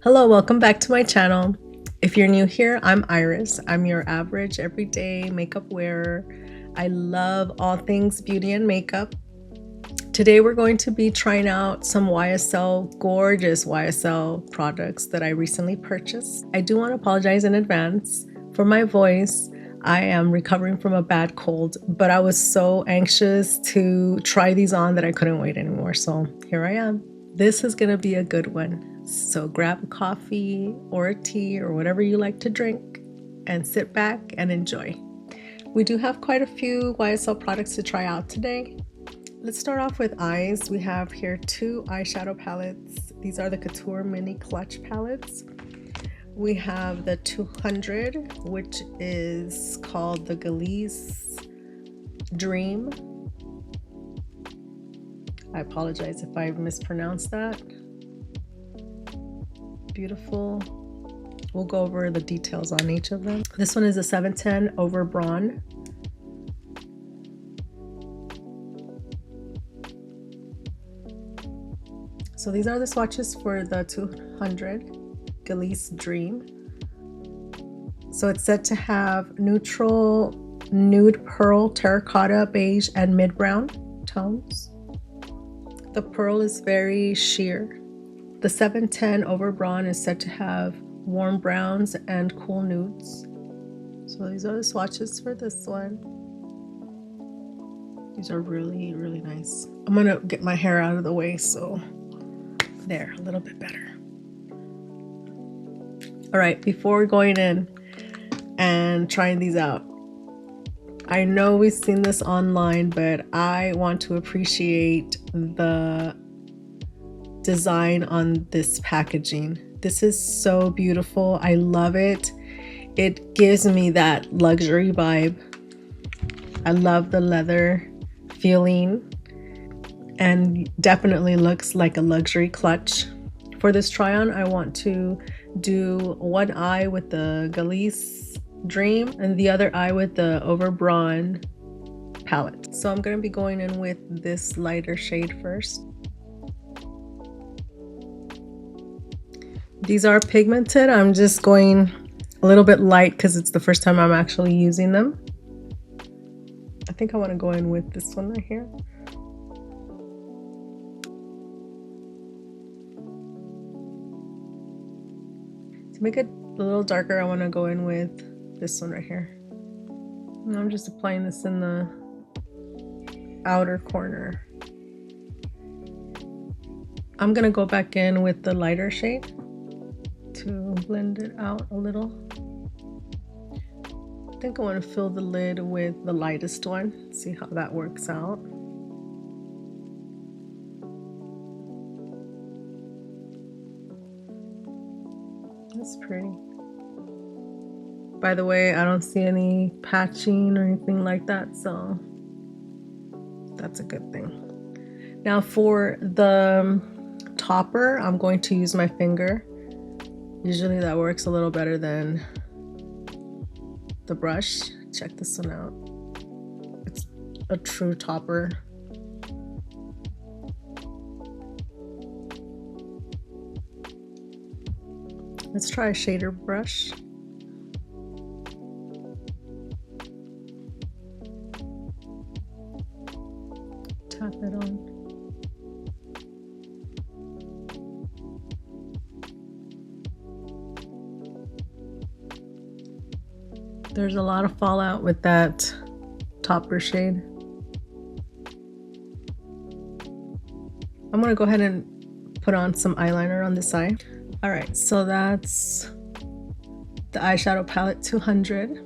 Hello, welcome back to my channel. If you're new here, I'm Iris. I'm your average everyday makeup wearer. I love all things beauty and makeup. Today we're going to be trying out some gorgeous YSL products that I recently purchased. I do want to apologize in advance for my voice. I am recovering from a bad cold, but I was so anxious to try these on that I couldn't wait anymore. So here I am. This is going to be a good one. So grab a coffee or a tea or whatever you like to drink and sit back and enjoy. We do have quite a few YSL products to try out today. Let's start off with eyes. We have here two eyeshadow palettes. These are the Couture mini clutch palettes. We have the 200, which is called the Gueliz Dream. I apologize if I mispronounced that. Beautiful. We'll go over the details on each of them. This one is a 710 Over Brun. So these are the swatches for the 200 Gueliz Dream. So it's said to have neutral, nude pearl, terracotta, beige, and mid-brown tones. The pearl is very sheer. The 710 Over Brun is said to have warm browns and cool nudes. So these are the swatches for this one. These are really, really nice. I'm gonna get my hair out of the way, so there, a little bit better. All right, before going in and trying these out, I know we've seen this online, but I want to appreciate the design on this packaging. This is so beautiful. I love it. It gives me that luxury vibe. I love the leather feeling and definitely looks like a luxury clutch. For this try on, I want to do one eye with the Gueliz Dream and the other eye with the Over Brun palette. So I'm going to be going in with this lighter shade first. These are pigmented. I'm just going a little bit light because it's the first time I'm actually using them. I think I want to go in with this one right here. To make it a little darker, I want to go in with this one right here. And I'm just applying this in the outer corner. I'm going to go back in with the lighter shade to blend it out a little. I think I want to fill the lid with the lightest one, see how that works out. That's pretty. By the way, I don't see any patching or anything like that, so that's a good thing. Now for the topper, I'm going to use my finger. Usually that works a little better than the brush. Check this one out. It's a true topper. Let's try a shader brush. Tap it on. There's a lot of fallout with that topper shade. I'm gonna go ahead and put on some eyeliner on this eye. All right, so that's the eyeshadow palette 200.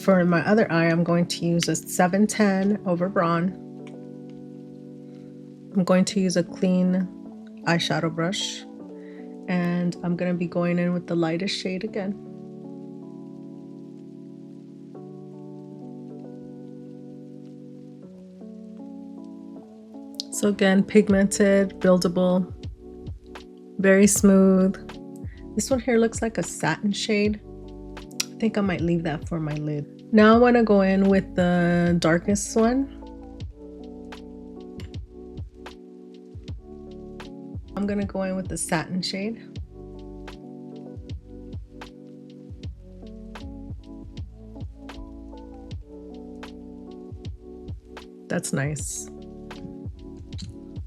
For my other eye, I'm going to use a 710 Over Brun. I'm going to use a clean eyeshadow brush. And I'm going to be going in with the lightest shade again. So again, pigmented, buildable, very smooth. This one here looks like a satin shade. I think I might leave that for my lid. Now I want to go in with the darkest one. I'm gonna go in with the satin shade. That's nice.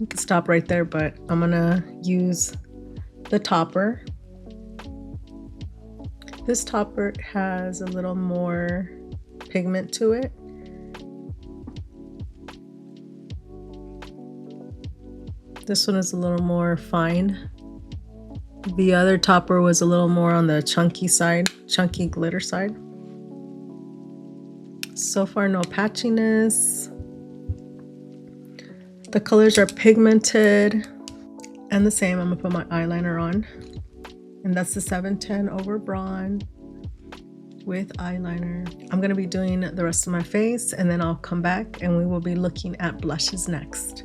You can stop right there, but I'm gonna use the topper. This topper has a little more pigment to it. This one is a little more fine. The other topper was a little more on the chunky side, chunky glitter side. So far, no patchiness. The colors are pigmented and the same. I'm gonna put my eyeliner on. And that's the 710 Over Brun with eyeliner. I'm gonna be doing the rest of my face and then I'll come back and we will be looking at blushes next.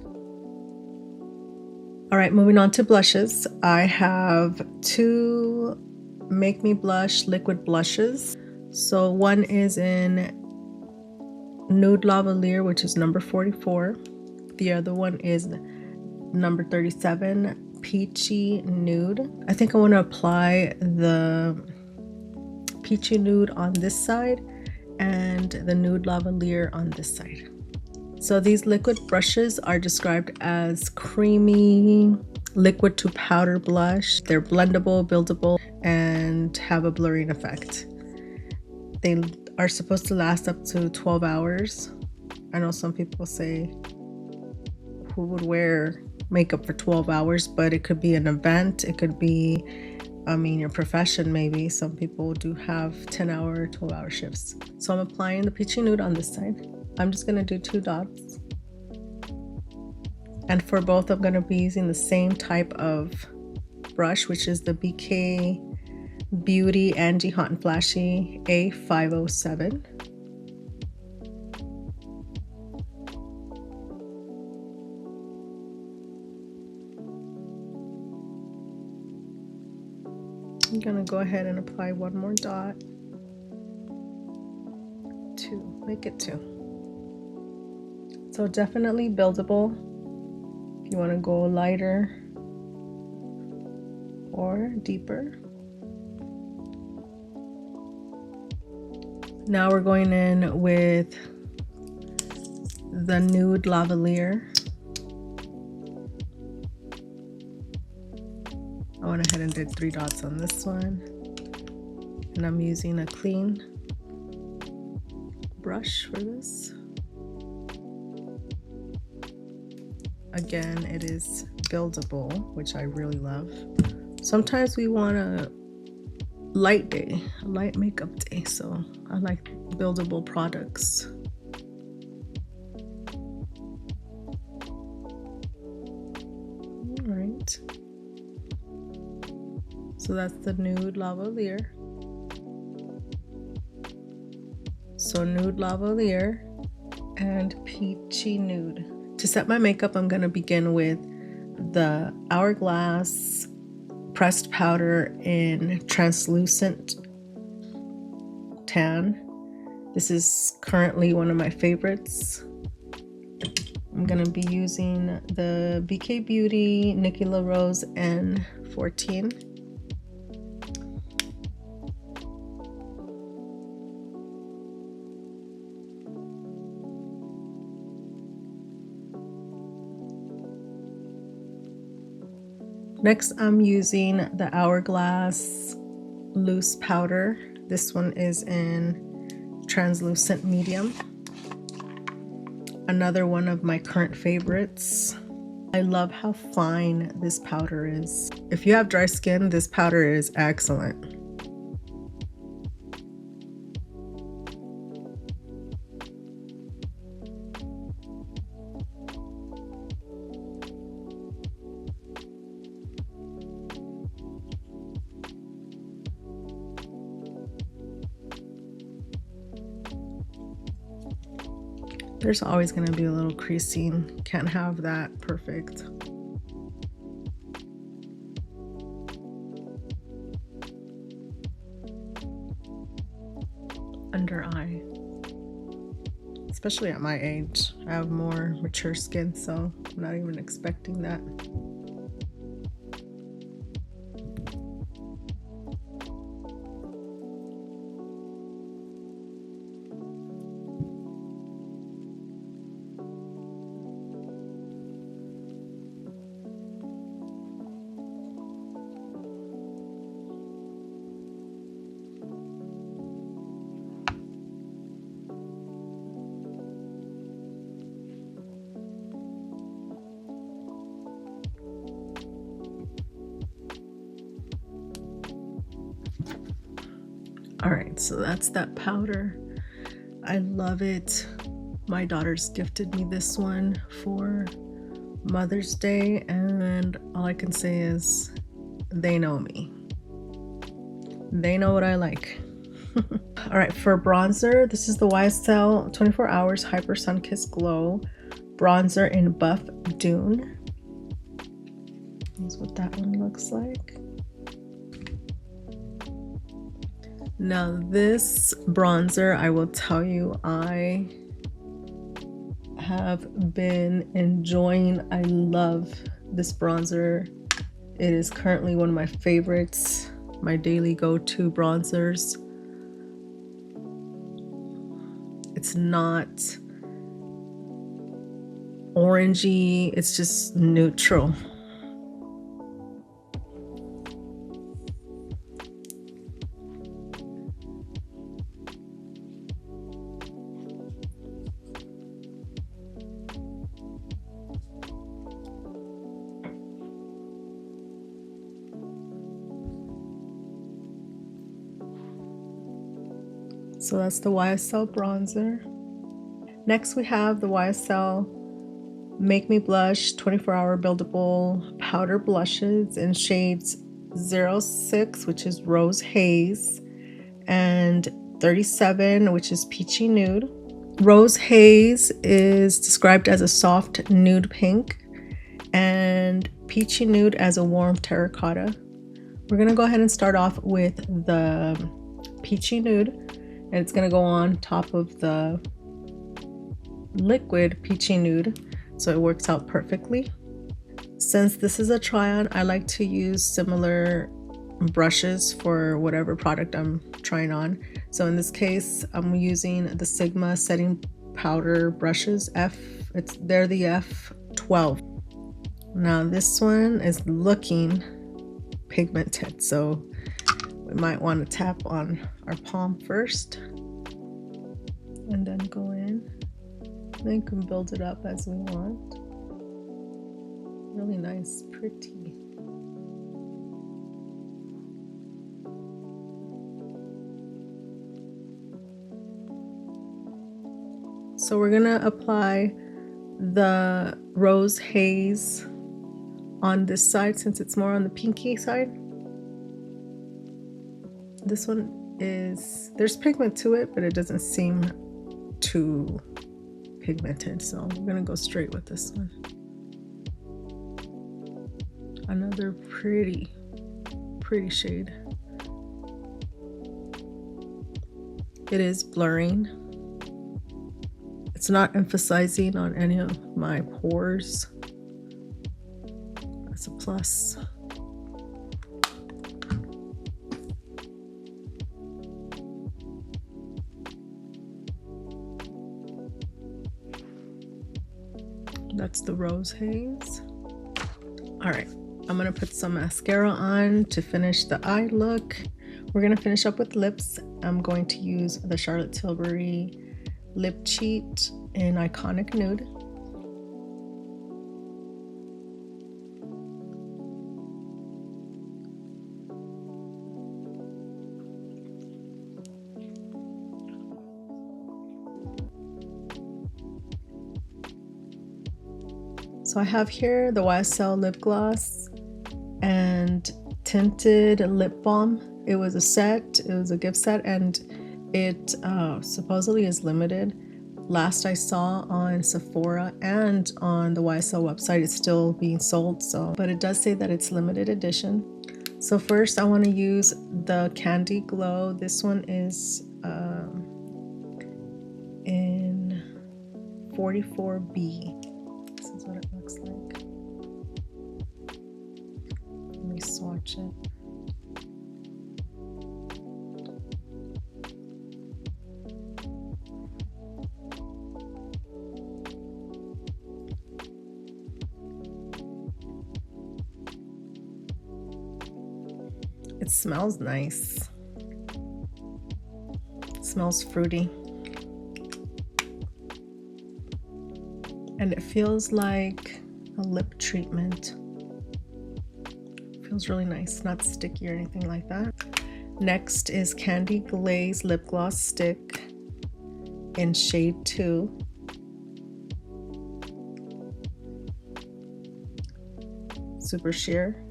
All right, moving on to blushes. I have two Make Me Blush liquid blushes. So one is in Nude Lavalliere, which is number 44. The other one is number 37, Peachy Nude. I think I want to apply the Peachy Nude on this side and the Nude Lavalliere on this side. So these liquid brushes are described as creamy liquid to powder blush. They're blendable, buildable, and have a blurring effect. They are supposed to last up to 12 hours. I know some people say who would wear makeup for 12 hours, but it could be an event. It could be, your profession maybe. Some people do have 10-hour, 12-hour shifts. So I'm applying the Peachy Nude on this side. I'm just gonna do 2 dots. And for both, I'm gonna be using the same type of brush, which is the BK Beauty Angie Hot and Flashy A507. I'm gonna go ahead and apply one more dot. 2, make it 2. So definitely buildable if you want to go lighter or deeper. Now we're going in with the Nude Lavalliere. I went ahead and did 3 dots on this one. And I'm using a clean brush for this. Again, it is buildable, which I really love. Sometimes we want a light day, a light makeup day, so I like buildable products. All right. So that's the Nude Lavalliere. So Nude Lavalliere and Peachy Nude. To set my makeup, I'm gonna begin with the Hourglass pressed powder in translucent tan. This is currently one of my favorites. I'm gonna be using the BK Beauty Nikki La Rose N14. Next, I'm using the Hourglass loose powder. This one is in translucent medium. Another one of my current favorites. I love how fine this powder is. If you have dry skin, this powder is excellent. There's always going to be a little creasing. Can't have that perfect. Under eye. Especially at my age. I have more mature skin, so I'm not even expecting that. All right, so that's that powder. I love it. My daughters gifted me this one for Mother's Day, and all I can say is they know me. They know what I like. All right, for bronzer, this is the YSL 24 Hours Hyper Sun Kiss Glow Bronzer in Buff Dune. That's what that one looks like. Now this bronzer, I will tell you, I have been enjoying. I love this bronzer. It is currently one of my favorites, my daily go-to bronzers. It's not orangey, it's just neutral. So that's the YSL bronzer. Next we have the YSL Make Me Blush 24-Hour Buildable Powder Blushes in shades 06, which is Rose Haze, and 37, which is Peachy Nude. Rose Haze is described as a soft nude pink, and Peachy Nude as a warm terracotta. We're gonna go ahead and start off with the Peachy Nude, and it's gonna go on top of the liquid Peachy Nude, so it works out perfectly. Since this is a try-on, I like to use similar brushes for whatever product I'm trying on. So in this case, I'm using the Sigma setting powder brushes. They're the F12. Now this one is looking pigmented, so we might want to tap on our palm first and then go in. Then you can build it up as we want. Really nice, pretty. So we're gonna apply the Rose Haze on this side since it's more on the pinky side. This one is, there's pigment to it, but it doesn't seem too pigmented, so I'm gonna go straight with this one. Another pretty shade. It is blurring. It's not emphasizing on any of my pores. That's a plus. That's the Rose Haze. All right, I'm gonna put some mascara on to finish the eye look. We're gonna finish up with lips. I'm going to use the Charlotte Tilbury Lip Cheat in Iconic Nude. So I have here the YSL lip gloss and Tinted lip balm. It was a set, it was a gift set, and it supposedly is limited. Last I saw on Sephora and on the YSL website, it's still being sold, but it does say that it's limited edition. So first I want to use the Candy Glow. This one is in 44B. This is what it looks like. Let me swatch it. It smells nice. It smells fruity. And it feels like a lip treatment. It feels really nice, not sticky or anything like that. Next is Candy Glaze Lip Gloss Stick in shade 2. Super sheer.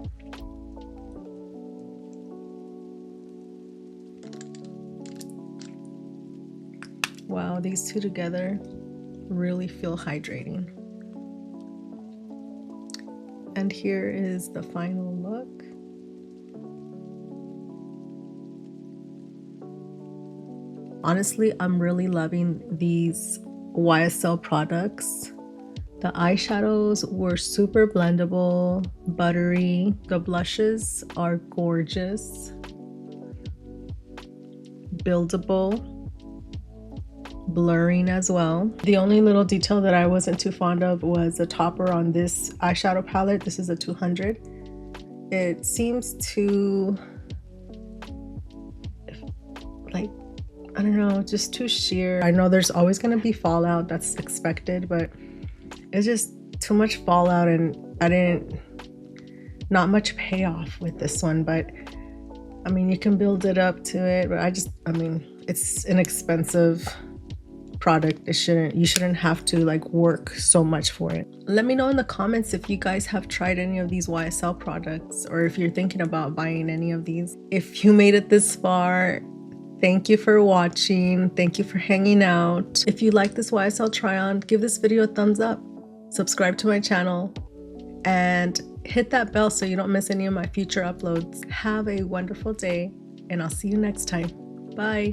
Wow, these two together really feel hydrating. And here is the final look. Honestly, I'm really loving these YSL products. The eyeshadows were super blendable, buttery. The blushes are gorgeous, buildable, blurring as well. The only little detail that I wasn't too fond of was the topper on this eyeshadow palette. This is a 200. It seems to, like, I don't know, just too sheer. I know there's always going to be fallout, that's expected, but it's just too much fallout, and not much payoff with this one. But I mean, you can build it up to it, but I mean, it's an expensive product. You shouldn't have to like work so much for it. Let me know in the comments if you guys have tried any of these YSL products, or if you're thinking about buying any of these. If you made it this far, thank you for watching. Thank you for hanging out. If you like this YSL try on, give this video a thumbs up, subscribe to my channel, and hit that bell so you don't miss any of my future uploads. Have a wonderful day, and I'll see you next time. Bye.